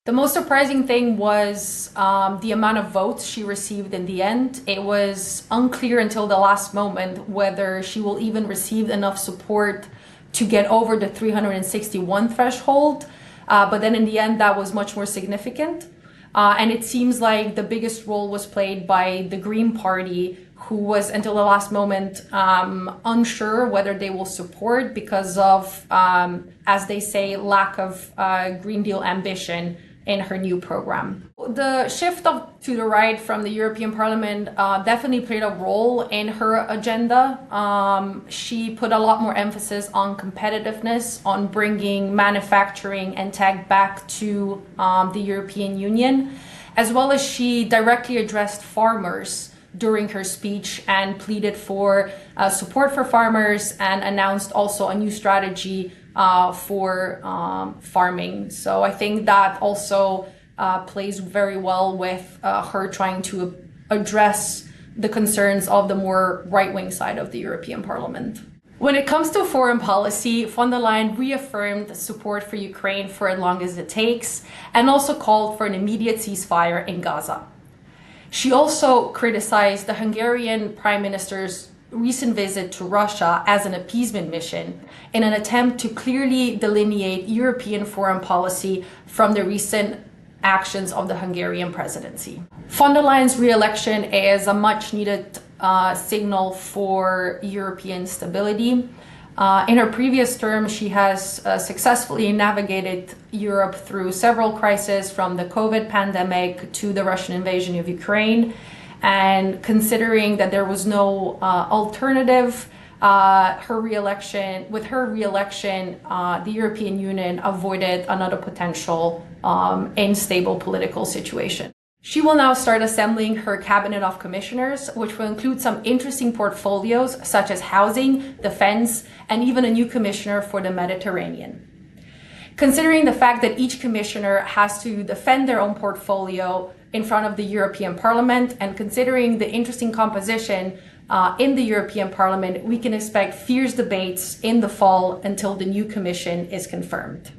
The most surprising thing was the amount of votes she received in the end. It was unclear until the last moment whether she will even receive enough support to get over the 361 threshold. But then in the end, that was much more significant. And it seems like the biggest role was played by the Green Party, who was until the last moment unsure whether they will support because of, as they say, lack of Green Deal ambition in her new program. The shift to the right from the European Parliament definitely played a role in her agenda. She put a lot more emphasis on competitiveness, on bringing manufacturing and tech back to the European Union, as well as she directly addressed farmers during her speech and pleaded for support for farmers and announced also a new strategy for farming. So I think that also plays very well with her trying to address the concerns of the more right-wing side of the European Parliament. When it comes to foreign policy, von der Leyen reaffirmed support for Ukraine for as long as it takes and also called for an immediate ceasefire in Gaza. She also criticized the Hungarian Prime Minister's recent visit to Russia as an appeasement mission in an attempt to clearly delineate European foreign policy from the recent actions of the Hungarian presidency. Von der Leyen's re-election is a much-needed signal for European stability. In her previous term, she has successfully navigated Europe through several crises, from the COVID pandemic to the Russian invasion of Ukraine. And considering that there was no alternative, with her re-election, the European Union avoided another potential unstable political situation. She will now start assembling her cabinet of commissioners, which will include some interesting portfolios such as housing, defense, and even a new commissioner for the Mediterranean. Considering the fact that each commissioner has to defend their own portfolio in front of the European Parliament, and considering the interesting composition in the European Parliament, we can expect fierce debates in the fall until the new Commission is confirmed.